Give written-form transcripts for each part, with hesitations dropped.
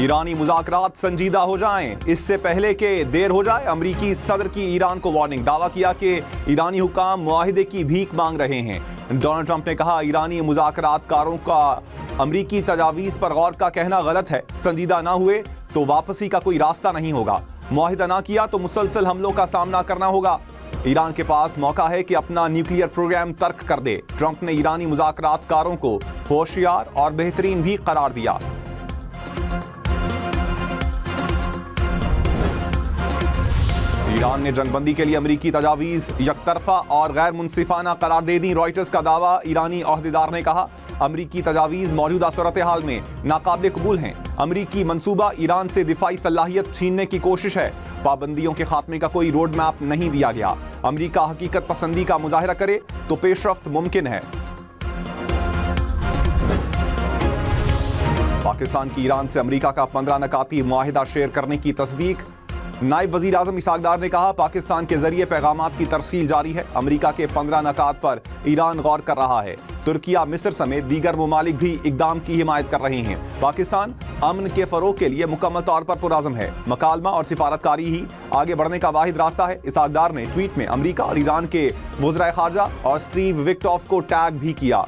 ईरानी मुज़ाकरात संजीदा हो जाएं, इससे पहले कि देर हो जाए। अमरीकी सदर की ईरान को वार्निंग। दावा किया कि ईरानी हुकाम मुआहिदे की भीख मांग रहे हैं। डोनाल्ड ट्रंप ने कहा, ईरानी मुज़ाकरातकारों का अमरीकी तजावीज़ पर गौर का कहना गलत है। संजीदा ना हुए तो वापसी का कोई रास्ता नहीं होगा। मुआहिदा ना किया तो मुसलसल हमलों का सामना करना होगा। ईरान के पास मौका है कि अपना न्यूक्लियर प्रोग्राम तर्क कर दे। ट्रंप ने ईरानी मुज़ाकरातकारों को होशियार और बेहतरीन भी करार दिया। ईरान ने जंगबंदी के लिए अमरीकी तजावीज़ यकतरफा और गैर मुनसिफाना करार दे दी। रॉयटर्स का दावा। ईरानी ओहदेदार ने कहा, अमरीकी तजावीज़ मौजूदा सूरत हाल में नाकाबिल कबूल हैं। अमरीकी मंसूबा ईरान से दिफाई सलाहियत छीनने की कोशिश है। पाबंदियों के खात्मे का कोई रोड मैप नहीं दिया गया। अमरीका हकीकत पसंदी का मुजाहिरा करे तो पेशरफ्त मुमकिन है। पाकिस्तान की ईरान से अमरीका का 15 नकाती मुआहिदा शेयर करने की तस्दीक। नायब वजीर आजम इसहाक डार ने कहा, पाकिस्तान के जरिए पैगामात की तरसील जारी है। अमरीका के 15 नकात पर ईरान गौर कर रहा है। तुर्किया, मिस्र समेत दीगर ममालिक भी इकदाम की हिमायत कर रहे हैं। पाकिस्तान अमन के फरोग के लिए मुकम्मल तौर पर पुरअज़्म है। मकालमा और सिफारतकारी ही आगे बढ़ने का वाहिद रास्ता है। इसहाक डार ने ट्वीट में अमरीका और ईरान के वज़ीर ख़ारजा और स्टीव विक्टॉफ को टैग भी किया।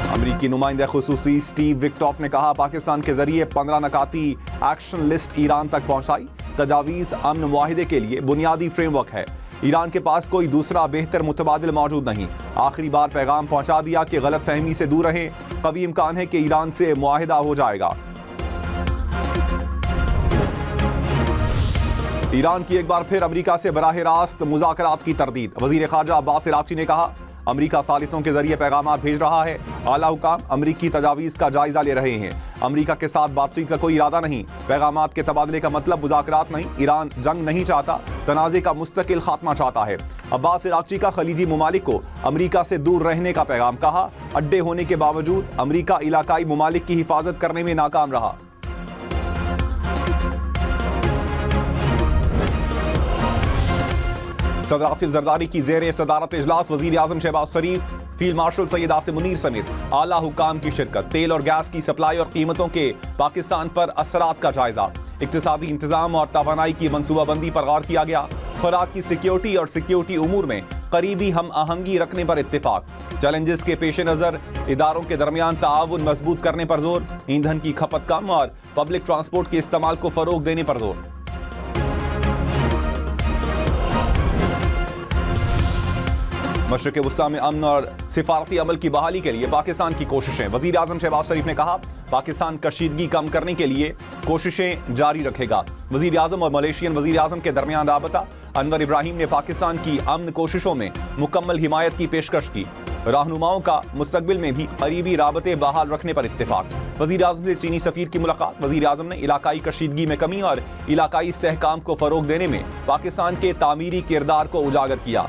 अमरीकी नुमाइंदा खुसूसी स्टीव विक्टॉफ ने कहा, पाकिस्तान के जरिए 15 नकाती एक्शन लिस्ट ईरान तक पहुंचाई। तजावीज़ अमन मुआहिदे के लिए बुनियादी फ्रेमवर्क है। ईरान के पास कोई दूसरा बेहतर मुतबादिल मौजूद नहीं। आखिरी बार पैगाम पहुंचा दिया कि गलत फहमी से दूर रहें। कभी इम्कान है कि ईरान से मुआहिदा हो जाएगा। ईरान की एक बार फिर अमरीका से बराह रास्त मुज़ाकरात की तरदीद। वज़ीर ख़ारजा अब्बास इराक़ची ने कहा, अमरीका सालिसों के जरिए पैगामात भेज रहा है। आला हुकाम अमरीकी तजावीज़ का जायजा ले रहे हैं। अमरीका के साथ बातचीत का कोई इरादा नहीं। पैगामात के तबादले का मतलब मुज़ाकरात नहीं। ईरान जंग नहीं चाहता, तनाज़े का मुस्तकिल खात्मा चाहता है। अब्बास इराक़ची का खलीजी ममालिक को अमरीका से दूर रहने का पैगाम। कहा, अड्डे होने के बावजूद अमरीका इलाकाई ममालिक की हिफाजत करने में नाकाम रहा। सदर आसिफ जरदारी की ज़ेर सदारत इजलास वज़ीर आज़म शहबाज शरीफ, फील्ड मार्शल सैयद आसिम मुनीर समेत आला हुकाम की शिरकत। तेल और गैस की सप्लाई और कीमतों के पाकिस्तान पर असरात का जायजा। इक्तिसादी इंतजाम और तवानाई की मनसूबाबंदी पर गौर किया गया। खुराक की सिक्योरिटी और सिक्योरिटी उमूर में करीबी हम आहंगी रखने पर इत्तेफाक। चैलेंजेस के पेश नज़र इदारों के दरमियान ताआवुन मजबूत करने पर जोर। ईंधन की खपत कम और पब्लिक ट्रांसपोर्ट के इस्तेमाल को फरोग देने पर जोर। मशरिक़ वस्ता में अमन और सिफारती अमल की बहाली के लिए पाकिस्तान की कोशिशें। वज़ीर आज़म शहबाज शरीफ ने कहा, पाकिस्तान कशीदगी कम करने के लिए कोशिशें जारी रखेगा। वज़ीर आज़म और मलेशियन वज़ीर आज़म के दरमियान राबता। अनवर इब्राहिम ने पाकिस्तान की अमन कोशिशों में मुकम्मल हिमायत की पेशकश की। रहनुमाओं का मुस्तक़बिल में भी करीबी राबते बहाल रखने पर इत्तेफाक। वज़ीर आज़म से चीनी सफ़ीर की मुलाकात। वज़ीर आज़म ने इलाकाई कशीदगी में कमी और इलाकाई इस्तेहकाम को फ़रोग देने में पाकिस्तान के तामीरी किरदार को उजागर किया।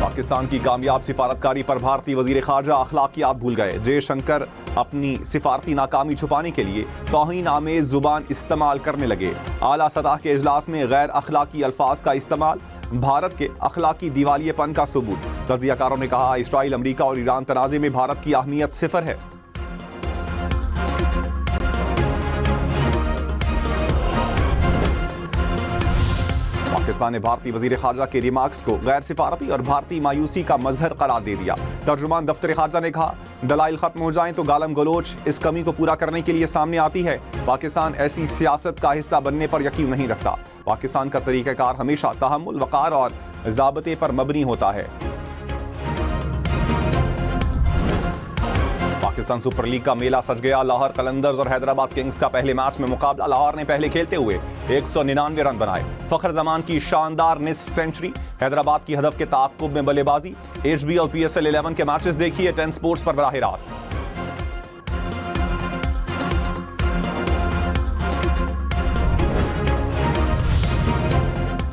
पाकिस्तान की कामयाब सिफारतकारी पर भारतीय वज़ीर ख़ारजा अखलाकियात भूल गए। जयशंकर अपनी सिफारती नाकामी छुपाने के लिए तौहीन आमेज़ ज़ुबान इस्तेमाल करने लगे। आला सतह के इजलास में गैर अखलाकी अल्फाज का इस्तेमाल भारत के अखलाकी दिवालियेपन का सबूत। तज्ज़ियाकारों ने कहा, इसराइल, अमरीका और ईरान तनाज़े में भारत की अहमियत सिफर है। पाकिस्तान ने भारतीय वज़ीर ख़ारजा के रिमार्क्स को गैर सिफारती और भारतीय मायूसी का मजहर करार दे दिया। तर्जुमान दफ्तर ख़ारजा ने कहा, दलाइल खत्म हो जाएं तो गालम गलोच इस कमी को पूरा करने के लिए सामने आती है। पाकिस्तान ऐसी सियासत का हिस्सा बनने पर यकीन नहीं रखता। पाकिस्तान का तरीक़ाकार हमेशा तहम्मुल, वक़ार और ज़ाबते पर मबनी होता है। पाकिस्तान सुपर लीग का मेला सज गया। लाहौर कलंदर्स और हैदराबाद किंग्स का पहले मैच में मुकाबला। लाहौर ने पहले खेलते हुए 199 रन बनाए। फखर जमान की शानदार निस्फ सेंचुरी। हैदराबाद की हदफ के ताक़ुब में बल्लेबाजी। HB और PSL 11 के मैचेस देखिए 10 स्पोर्ट्स पर बराह रास्त।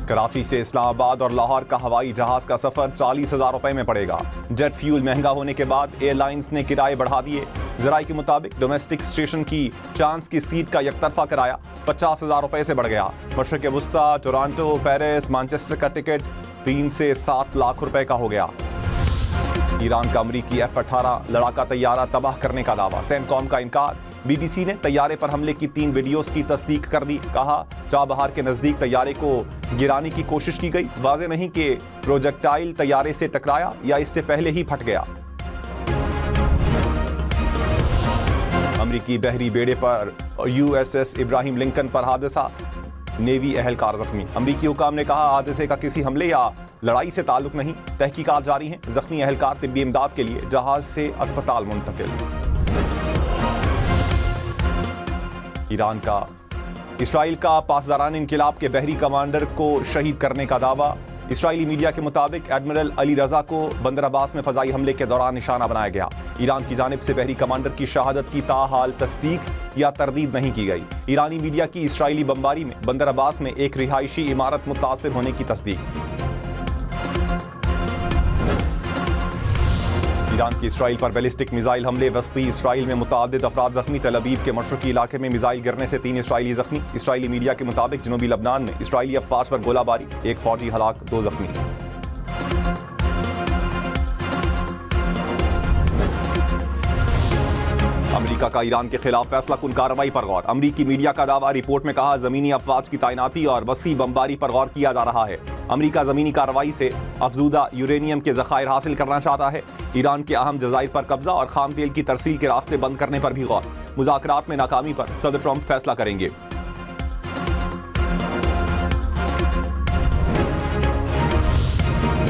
कराची से इस्लामाबाद और लाहौर का हवाई जहाज का सफर 40,000 रुपए में पड़ेगा। जेट फ्यूल महंगा होने के बाद एयरलाइंस ने किराए बढ़ा दिए। जराये के मुताबिक डोमेस्टिक स्टेशन की चांस की सीट का एकतरफा किराया 50,000 रुपए से बढ़ गया। मशरक़ वुस्ता, टोरंटो, पेरिस, मैनचेस्टर का टिकट 3 से 7 लाख रुपए का हो गया। ईरान का अमरीकी F-18 लड़ाका तैयारा तबाह करने का दावा, सेंटकॉम का इनकार। BBC ने तैयारे पर हमले की 3 वीडियोस की तस्दीक कर दी। कहा चाबहार के नजदीक तैयारे को गिराने की कोशिश की गई, वाज़ेह नहीं कि प्रोजेक्टाइल तैयारे से टकराया या इससे पहले ही फट गया। अमरीकी बहरी बेड़े पर USS इब्राहिम लिंकन पर हादसा, नेवी एहलकार जख्मी। अमरीकी हुकाम ने कहा हादसे का किसी हमले या लड़ाई से ताल्लुक नहीं, तहकीकात जारी हैं। जख्मी एहलकार तिब्बी इमदाद के लिए जहाज से अस्पताल मुंतकिल। ईरान का इसराइल का पासदारान इनकिलाब के बहरी कमांडर को शहीद करने का दावा। इसराइली मीडिया के मुताबिक एडमिरल अली रजा को बंदर अब्बास में फजाई हमले के दौरान निशाना बनाया गया। ईरान की जानिब से बहरी कमांडर की शहादत की ताहाल तस्दीक या तरदीद नहीं की गई। ईरानी मीडिया की इसराइली बमबारी में बंदर अब्बास में एक रिहायशी इमारत मुतासिर होने की तस्दीक। ईरान की इसराइल पर बैलिस्टिक मिसाइल हमले, वस्ती इसराइल में मुतअद्दिद अफराद जख्मी। तल अवीव के मशरकी इलाके में मिसाइल गिरने से 3 इसराइली जख्मी। इसराइली मीडिया के मुताबिक जनूबी लबनान में इसराइली अफवाज पर गोलाबारी, 1 फौजी हलाक, 2 जख्मी। अमेरिका का ईरान के खिलाफ फैसला कुन कार्रवाई पर गौर। अमेरिकी मीडिया का दावा, रिपोर्ट में कहा जमीनी अफवाज की तैनाती और वसी बमबारी पर गौर किया जा रहा है। अमेरिका जमीनी कार्रवाई से अफजूदा यूरेनियम के जखायर हासिल करना चाहता है। ईरान के अहम जजायर पर कब्जा और खाम तेल की तरसील के रास्ते बंद करने पर भी गौर। मुज़ाकरात में नाकामी पर सदर ट्रंप फैसला करेंगे।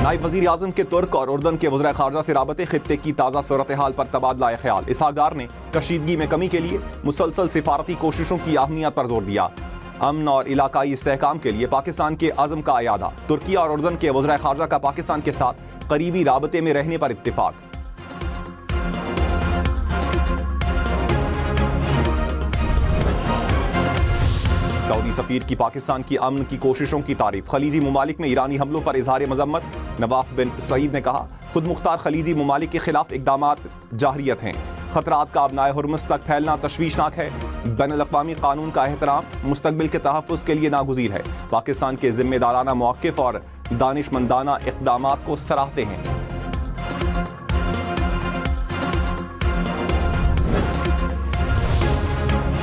नायब वज़ीर आज़म के तुर्क और उर्दन के वज़ीर ख़ारजा से राबते, खित्ते की ताज़ा सूरत हाल पर तबादला ख्याल। इसहाक़ डार ने कशीदगी में कमी के लिए मुसलसल सिफारती कोशिशों की अहमियत पर जोर दिया। अमन और इलाकाई इस्तेहकाम के लिए पाकिस्तान के अज़म का अयादा। तुर्की और उर्दन के वज़ीर ख़ारजा का पाकिस्तान के साथ करीबी राबते में रहने पर इत्तिफाक। सऊदी सफीर की पाकिस्तान की अमन की कोशिशों की तारीफ। खलीजी ममालिक में ईरानी हमलों पर इजहार मजम्मत। नवाफ बिन सईद ने कहा खुद मुख्तार खलीजी ममालिक के खिलाफ इकदामात जाहरियत हैं। खतरात का अपनाए हुर्मुज़ तक फैलना तशवीशनाक है। बैनुल-अक़वामी कानून का एहतराम मुस्तक़बिल के तहफ़्फ़ुज़ के लिए नागुज़ीर है। पाकिस्तान के ज़िम्मेदाराना मौक़िफ़ और दानिशमंदाना इक़दामात को सराहते हैं।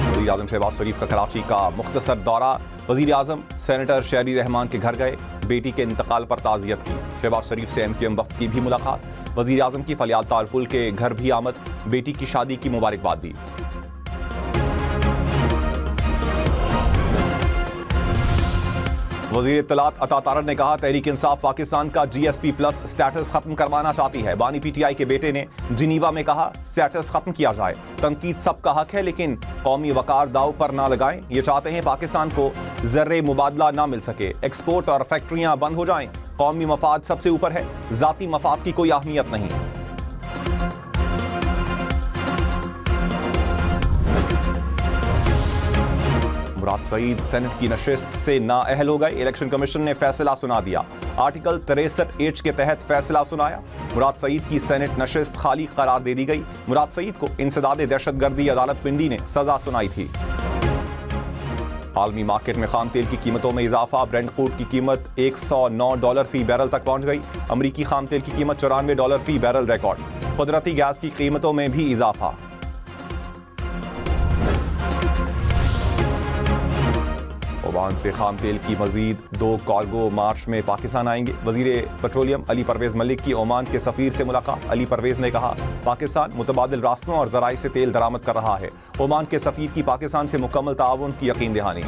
वज़ीर आज़म शहबाज शरीफ का कराची का मुख्तसर दौरा। वज़ीर आज़म सेनेटर शहरी रहमान के घर गए, बेटी के इंतकाल पर ताज़ियत की। शहबाज शरीफ से MQM वफ़द की भी मुलाकात। वज़ीर आज़म की फलियाल तालपुल के घर भी आमद, बेटी की शादी की मुबारकबाद दी। वज़ीर इत्तलात अता तारड़ ने कहा तहरीक इंसाफ पाकिस्तान का GSP+ स्टेटस खत्म करवाना चाहती है। बानी PTI के बेटे ने जिनीवा में कहा स्टेटस खत्म किया जाए। तनकीद सबका हक है लेकिन कौमी वकार दाव पर ना लगाएं। ये चाहते हैं पाकिस्तान को ज़र्रे मुबादला ना मिल सके, एक्सपोर्ट और फैक्ट्रियां बंद हो जाएं। कौमी मफाद सबसे ऊपर है, ज़ाती मफाद की कोई अहमियत नहीं। मुराद सईद सेनेट की नशिस्त से नाअहल हो गए। इलेक्शन कमीशन ने फैसला सुना दिया। आर्टिकल 63H के तहत फैसला सुनाया। मुराद सईद की सेनेट नशिस्त खाली करार दे दी गई। मुराद सईद को इंसदाद दहशतगर्दी अदालत पिंडी ने सजा सुनाई थी। आलमी मार्केट में खाम तेल की कीमतों में इजाफा। ब्रेंट क्रूड की कीमत $109 फी बैरल तक पहुंच गई। अमरीकी खाम तेल की कीमत $94 फी बैरल रिकॉर्ड। कुदरती गैस की कीमतों में भी इजाफा। ओमान से खाम तेल की मजीद 2 कार्गो मार्च में पाकिस्तान आएंगे। वजीर पेट्रोलियम अली परवेज मलिक की ओमान के सफीर से मुलाकात। अली परवेज ने कहा पाकिस्तान मुतबादिल रास्तों और जराए से तेल दरामद कर रहा है। ओमान के सफीर की पाकिस्तान से मुकम्मल ताउन की यकीन दहानी।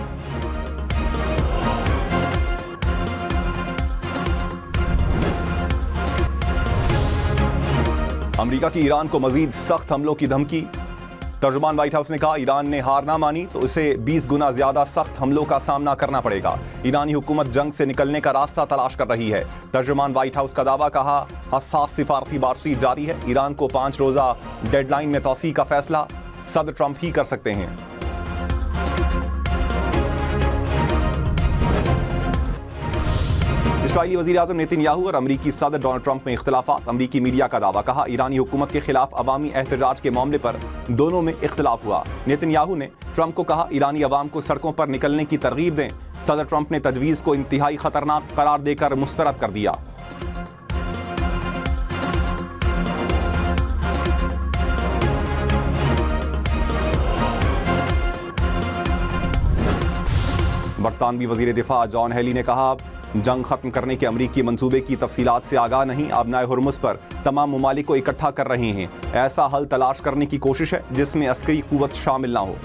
अमेरिका की ईरान को मजीद सख्त हमलों की धमकी। तर्जुमान व्हाइट हाउस ने कहा ईरान ने हार ना मानी तो उसे 20 गुना ज्यादा सख्त हमलों का सामना करना पड़ेगा। ईरानी हुकूमत जंग से निकलने का रास्ता तलाश कर रही है। तर्जुमान व्हाइट हाउस का दावा, कहा हसास सिफारती बातचीत जारी है। ईरान को 5 रोजा डेडलाइन में तौसी का फैसला सदर ट्रंप ही कर सकते हैं। इसराइली वज़ीर-ए-आज़म नेतन्याहू और अमरीकी सदर डोनाल्ड ट्रंप में इख्तिलाफात। अमरीकी मीडिया का दावा, कहा ईरानी हुकूमत के खिलाफ अवामी एहतजाज के मामले पर दोनों में इख्तिलाफ हुआ। नेतन्याहू ने ट्रंप को कहा ईरानी अवाम को सड़कों पर निकलने की तरगीब दें। सदर ट्रंप ने तजवीज़ को इंतहाई खतरनाक करार देकर मुस्तरद कर दिया। बरतानवी वज़ीर दिफा जॉन हेली ने कहा जंग खत्म करने के अमरीकी मंसूबे की तफसीलात से आगाह नहीं, आबनाए हुर्मुज़ पर तमाम ममालिक को इकट्ठा कर रहे हैं। ऐसा हल तलाश करने की कोशिश है जिसमें अस्करी कुव्वत शामिल ना हो।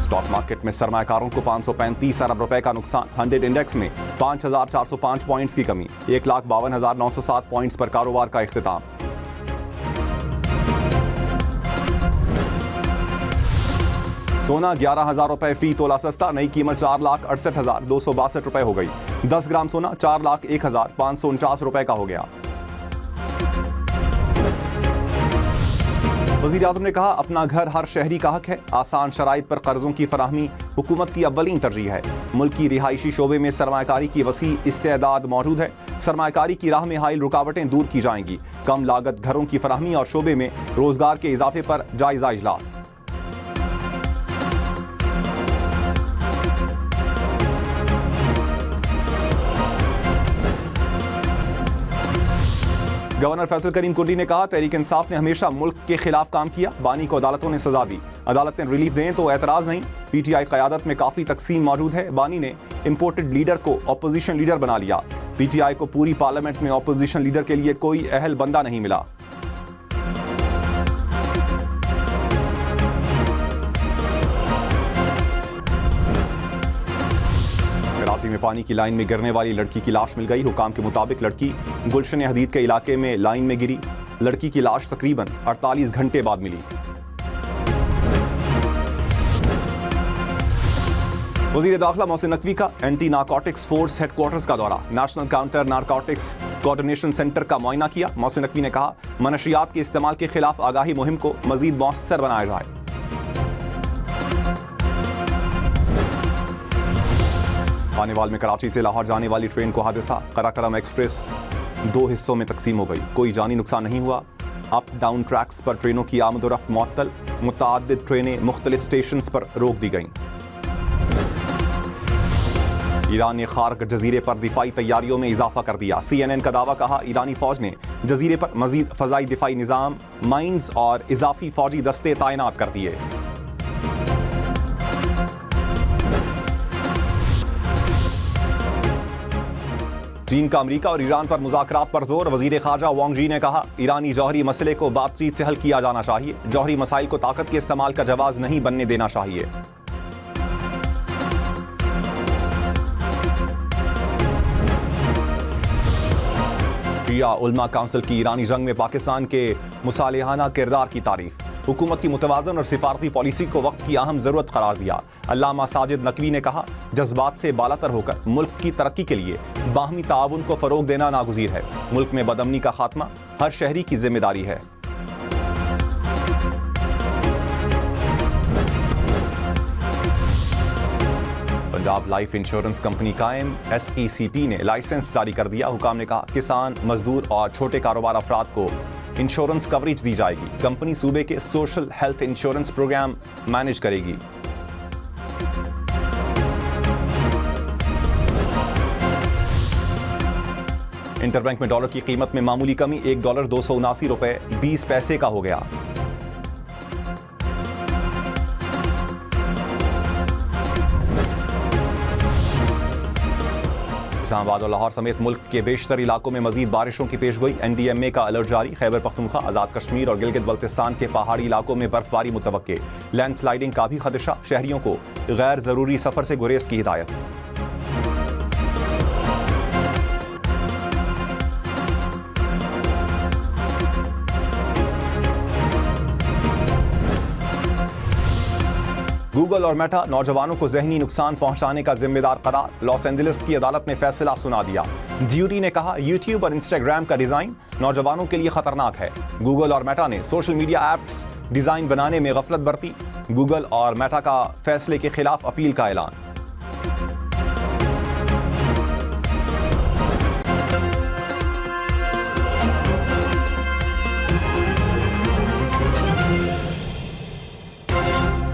स्टॉक मार्केट में सरमायाकारों को 535 अरब रुपए का नुकसान। 100 इंडेक्स में 5,405 पॉइंट्स की कमी। 1,52,907 पॉइंट्स पर कारोबार का इख्तिताम। सोना 11,000 रुपए फी तोला सस्ता, नई कीमत 4,68,262 रुपए हो गई। 10 ग्राम सोना 4,01,549 रुपए का हो गया। वज़ीर आज़म ने कहा अपना घर हर शहरी का हक है। आसान शराइत पर कर्जों की फराहमी हुकूमत की अव्वलीन तरजीह है। मुल्क की रिहायशी शोबे में सरमायाकारी की वसी इस्तेदाद मौजूद है। सरमायाकारी की राह में हाइल रुकावटें दूर की जाएंगी। कम लागत घरों की फराहमी और शोबे में रोजगार के इजाफे पर जायजा इजलास। गवर्नर फैसल करीम कुर्दी ने कहा तहरीक इंसाफ ने हमेशा मुल्क के खिलाफ काम किया। बानी को अदालतों ने सजा दी। अदालतें रिलीफ दें तो एतराज नहीं। पीटीआई क़यादत में काफ़ी तकसीम मौजूद है। बानी ने इम्पोर्टेड लीडर को अपोजिशन लीडर बना लिया। पीटीआई को पूरी पार्लियामेंट में अपोजिशन लीडर के लिए कोई अहल बंदा नहीं मिला। कराची में पानी की लाइन में गिरने वाली लड़की की लाश मिल गई। हुकाम के मुताबिक लड़की गुलशन हदीद के इलाके में लाइन में गिरी। लड़की की लाश तकरीबन 48 घंटे बाद मिली। वज़ीर दाखिला मोहसिन नकवी का एंटी नारकोटिक्स फोर्स हेडक्वार्टर्स का दौरा। National counter narcotics coordination centre का मुआयना किया। मोहसिन नकवी ने कहा मनशियात के इस्तेमाल के खिलाफ आगाही मुहिम को मजीद मौसर बनाया जाए। पानीवाल में कराची से लाहौर जाने वाली ट्रेन को हादसा। कराकरम एक्सप्रेस 2 हिस्सों में तकसीम हो गई। कोई जानी नुकसान नहीं हुआ। अप डाउन ट्रैक्स पर ट्रेनों की आमदोरफ्त मुअत्तल। मुतअद्दिद ट्रेनें मुख्तलिफ स्टेशन पर रोक दी गईं। ईरान ने खार्क जजीरे पर दिफाई तैयारियों में इजाफा कर दिया। CNN का दावा, कहा ईरानी फौज ने जजीरे पर मजीद फजाई दिफाई निज़ाम, माइंस और इजाफी फौजी दस्ते तैनात कर दिए। चीन का अमेरिका और ईरान पर मुज़ाकरात पर जोर। वज़ीर ख़ारजा वांग यी ने कहा ईरानी जौहरी मसले को बातचीत से हल किया जाना चाहिए। जौहरी मसाइल को ताकत के इस्तेमाल का जवाज़ नहीं बनने देना चाहिए। शिया उलमा काउंसिल की ईरानी जंग में पाकिस्तान के मुसालिहाना किरदार की तारीफ। हुकूमत की मुतवाज़न और सिफारती पॉलिसी को वक्त की अहम ज़रूरत करार दिया। अल्लामा साजिद नकवी ने कहा जज्बात से बालातर होकर मुल्क की तरक्की के लिए बाहमी ताउन को फ़रोग देना नागुज़ीर है। मुल्क में बदअमनी का खात्मा हर शहरी की जिम्मेदारी है। पंजाब लाइफ इंश्योरेंस कंपनी कायम। SECP ने लाइसेंस जारी कर दिया। हुकाम ने कहा किसान, मजदूर और छोटे कारोबार अफराद को इंश्योरेंस कवरेज दी जाएगी। कंपनी सूबे के social health insurance program manage करेगी। इंटरबैंक में डॉलर की कीमत में मामूली कमी। $1 279 रुपए 20 पैसे का हो गया। इस्लामाबाद और लाहौर समेत मुल्क के बेशतर इलाकों में मजीद बारिशों की पेशगोई। NDMA का अलर्ट जारी। खैबर पख्तूनख्वा, आज़ाद कश्मीर और गिलगित बल्तिस्तान के पहाड़ी इलाकों में बर्फबारी मुतवक्के। लैंडस्लाइडिंग का भी खदशा। शहरियों को गैर जरूरी सफर से गुरेज की हिदायत। गूगल और मेटा नौजवानों को जहनी नुकसान पहुंचाने का जिम्मेदार करार। लॉस एंजलिस की अदालत ने फैसला सुना दिया। ज्यूरी ने कहा यूट्यूब और इंस्टाग्राम का डिजाइन नौजवानों के लिए खतरनाक है। गूगल और मेटा ने सोशल मीडिया ऐप्स डिजाइन बनाने में गफलत बरती। गूगल और मेटा का फैसले के खिलाफ अपील का ऐलान।